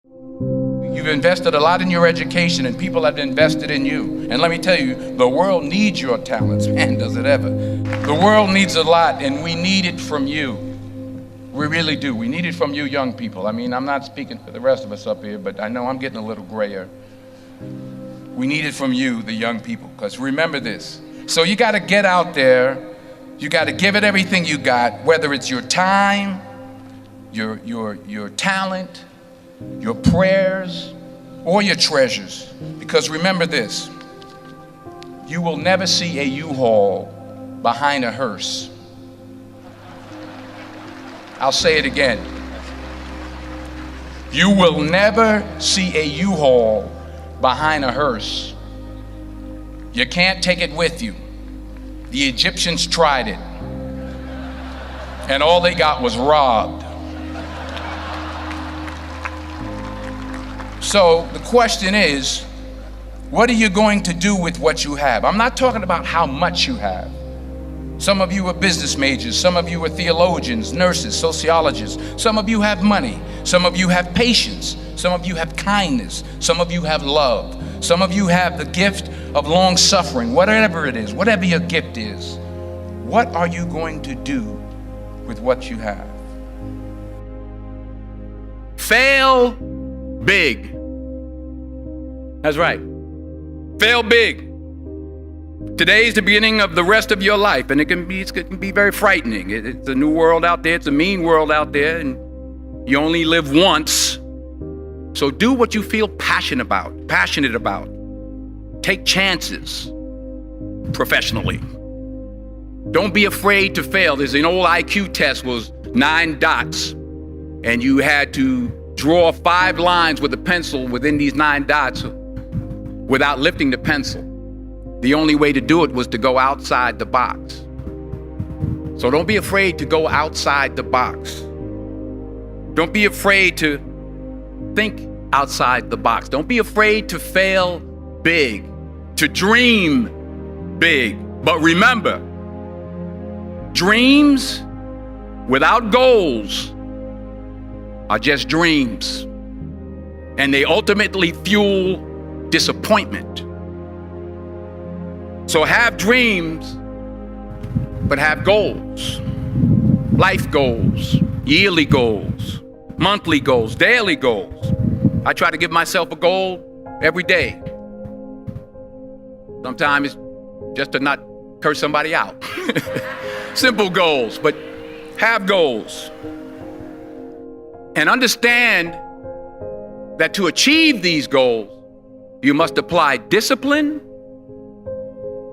You've invested a lot in your education, and people have invested in you. And let me tell you, the world needs your talents. Man, does it ever. The world needs a lot, and we need it from you. We really do. We need it from you young people. I mean, I'm not speaking for the rest of us up here, but I know I'm getting a little grayer. We need it from you, the young people, because remember this. So you got to get out there. You got to give it everything you got, whether it's your time, your talent, your prayers, or your treasures. Because remember this, you will never see a U-Haul behind a hearse. I'll say it again. You will never see a U-Haul behind a hearse. You can't take it with you. The Egyptians tried it, and all they got was robbed. So the question is, what are you going to do with what you have? I'm not talking about how much you have. Some of you are business majors, some of you are theologians, nurses, sociologists. Some of you have money, some of you have patience, some of you have kindness, some of you have love, some of you have the gift of long suffering. Whatever it is, whatever your gift is, what are you going to do with what you have? Fail big. That's right. Fail big. Today's the beginning of the rest of your life, and it can be very frightening. It's a new world out there. It's a mean world out there, and you only live once. So do what you feel passionate about. Take chances professionally. Don't be afraid to fail. There's an old IQ test, was 9 dots, and you had to draw 5 lines with a pencil within these 9 dots without lifting the pencil. The only way to do it was to go outside the box. So don't be afraid to go outside the box. Don't be afraid to think outside the box. Don't be afraid to fail big, to dream big. But remember, dreams without goals are just dreams, and they ultimately fuel disappointment. So have dreams, but have goals. Life goals, yearly goals, monthly goals, daily goals. I try to give myself a goal every day. Sometimes it's just to not curse somebody out. Simple goals, but have goals. And understand that to achieve these goals, you must apply discipline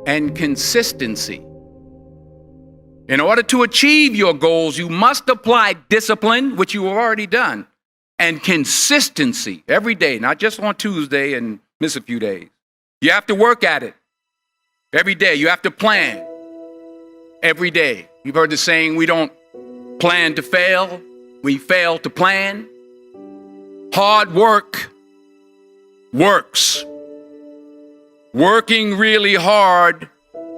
and consistency. In order to achieve your goals, you must apply discipline, which you have already done, and consistency every day, not just on Tuesday and miss a few days. You have to work at it every day. You have to plan every day. You've heard the saying, we don't plan to fail, we fail to plan. Hard work works. Working really hard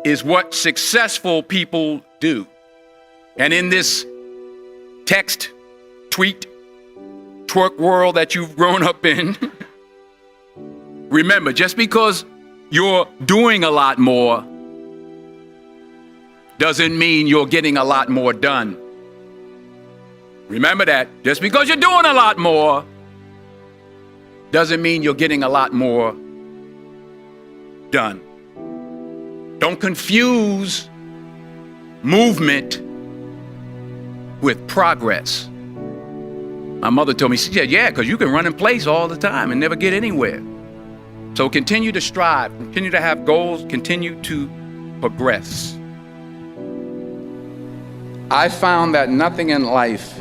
is what successful people do. And in this text, tweet, twerk world that you've grown up in, remember, just because you're doing a lot more doesn't mean you're getting a lot more done. Remember that. Just because you're doing a lot more doesn't mean you're getting a lot more done. Don't confuse movement with progress. My mother told me, she said, yeah, because you can run in place all the time and never get anywhere. So continue to strive, continue to have goals, continue to progress. I found that nothing in life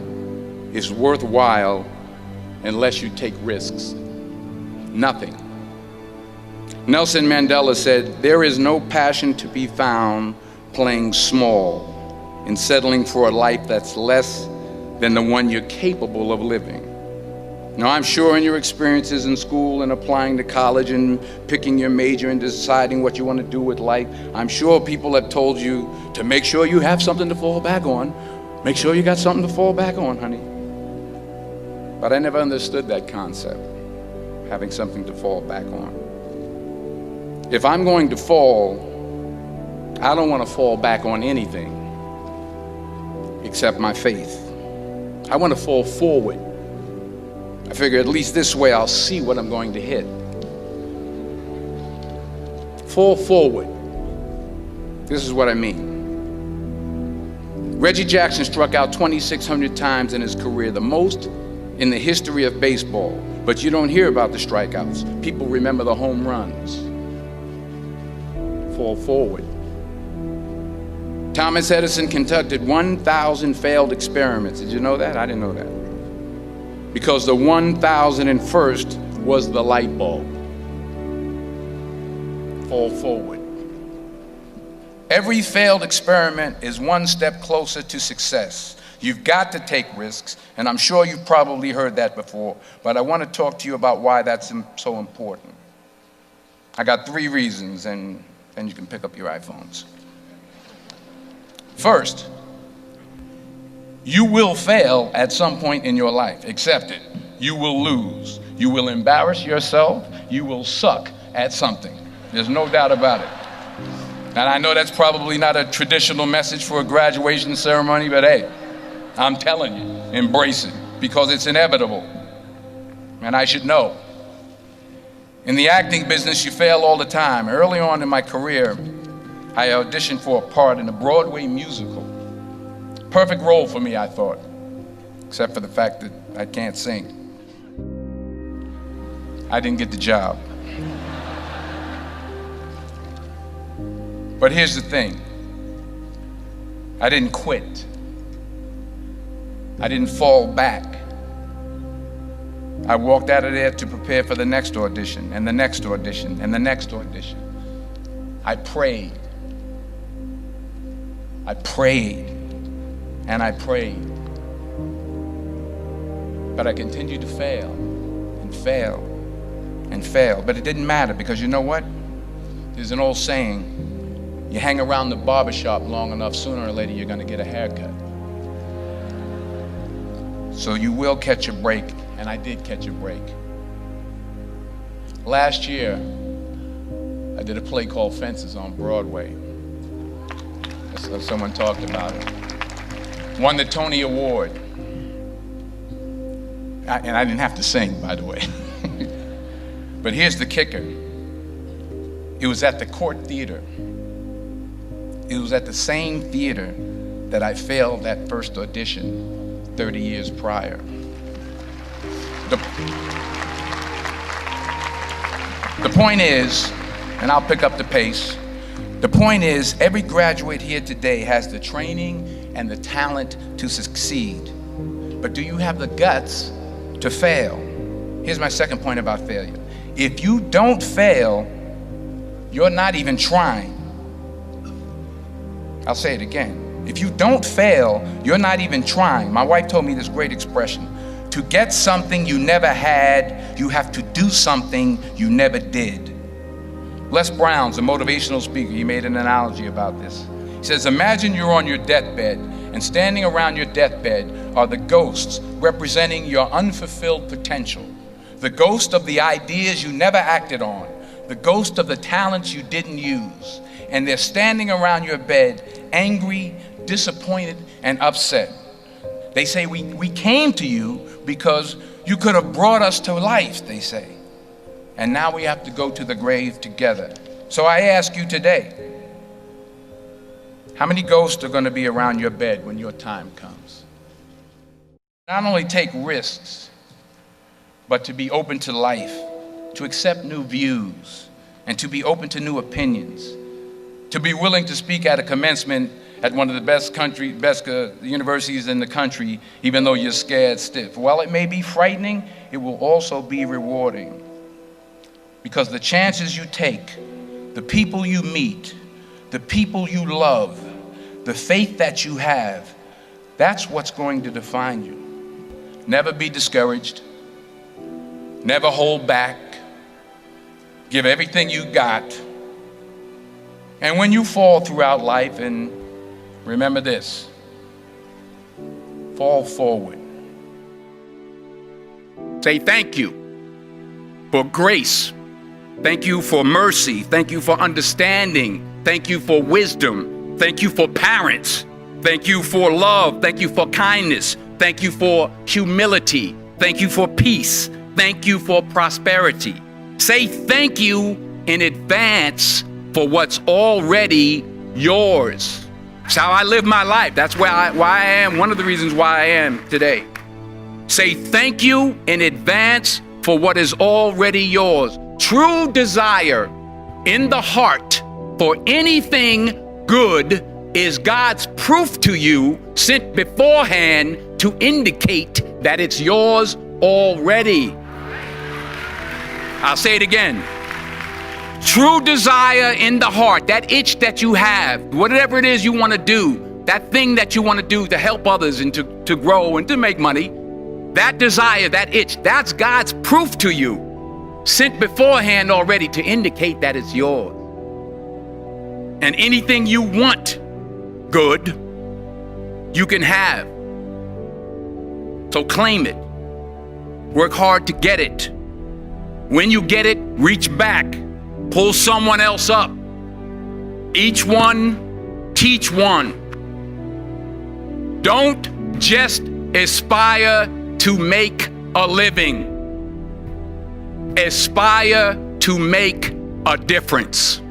is worthwhile unless you take risks. Nothing. Nelson Mandela said, there is no passion to be found playing small and settling for a life that's less than the one you're capable of living. Now, I'm sure in your experiences in school and applying to college and picking your major and deciding what you want to do with life, I'm sure people have told you to make sure you have something to fall back on. Make sure you got something to fall back on, honey. But I never understood that concept, having something to fall back on. If I'm going to fall, I don't want to fall back on anything except my faith. I want to fall forward. I figure at least this way I'll see what I'm going to hit. Fall forward. This is what I mean. Reggie Jackson struck out 2,600 times in his career, the most in the history of baseball. But you don't hear about the strikeouts. People remember the home runs. Fall forward. Thomas Edison conducted 1,000 failed experiments. Did you know that? I didn't know that. Because the 1,001st was the light bulb. Fall forward. Every failed experiment is one step closer to success. You've got to take risks, and I'm sure you've probably heard that before, but I want to talk to you about why that's so important. I got 3 reasons, and then you can pick up your iPhones. First, you will fail at some point in your life. Accept it. You will lose. You will embarrass yourself. You will suck at something. There's no doubt about it. And I know that's probably not a traditional message for a graduation ceremony, but hey, I'm telling you, embrace it, because it's inevitable. And I should know. In the acting business, you fail all the time. Early on in my career, I auditioned for a part in a Broadway musical. Perfect role for me, I thought, except for the fact that I can't sing. I didn't get the job. But here's the thing. I didn't quit. I didn't fall back. I walked out of there to prepare for the next audition, and the next audition, and the next audition. I prayed. I prayed, and I prayed. But I continued to fail, and fail, and fail. But it didn't matter, because you know what? There's an old saying, you hang around the barbershop long enough, sooner or later you're going to get a haircut. So you will catch a break, and I did catch a break. Last year, I did a play called Fences on Broadway. Someone talked about it. Won the Tony Award. And I didn't have to sing, by the way. But here's the kicker. It was at the Court Theater. It was at the same theater that I failed that first audition 30 years prior. The point is, and I'll pick up the pace, the point is, every graduate here today has the training and the talent to succeed. But do you have the guts to fail? Here's my second point about failure. If you don't fail, you're not even trying. I'll say it again. If you don't fail, you're not even trying. My wife told me this great expression. To get something you never had, you have to do something you never did. Les Brown's a motivational speaker. He made an analogy about this. He says, imagine you're on your deathbed, and standing around your deathbed are the ghosts representing your unfulfilled potential. The ghost of the ideas you never acted on. The ghost of the talents you didn't use. And they're standing around your bed, angry, disappointed, and upset. They say, we came to you because you could have brought us to life, they say. And now we have to go to the grave together. So I ask you today, how many ghosts are going to be around your bed when your time comes? Not only take risks, but to be open to life, to accept new views, and to be open to new opinions, to be willing to speak at a commencement at one of the best universities in the country, even though you're scared stiff. While it may be frightening, it will also be rewarding. Because the chances you take, the people you meet, the people you love, the faith that you have, that's what's going to define you. Never be discouraged. Never hold back. Give everything you got. And when you fall throughout life, and remember this, fall forward. Say thank you for grace. Thank you for mercy. Thank you for understanding. Thank you for wisdom. Thank you for parents. Thank you for love. Thank you for kindness. Thank you for humility. Thank you for peace. Thank you for prosperity. Say thank you in advance for what's already yours. It's how I live my life. That's why I am, one of the reasons why I am today. Say thank you in advance for what is already yours. True desire in the heart for anything good is God's proof to you, sent beforehand to indicate that it's yours already. I'll say it again. True desire in the heart, that itch that you have, whatever it is you want to do, that thing that you want to do to help others and to grow and to make money, that desire, that itch, that's God's proof to you, sent beforehand already to indicate that it's yours. And anything you want good, you can have. So claim it. Work hard to get it. When you get it, reach back. Pull someone else up. Each one, teach one. Don't just aspire to make a living. Aspire to make a difference.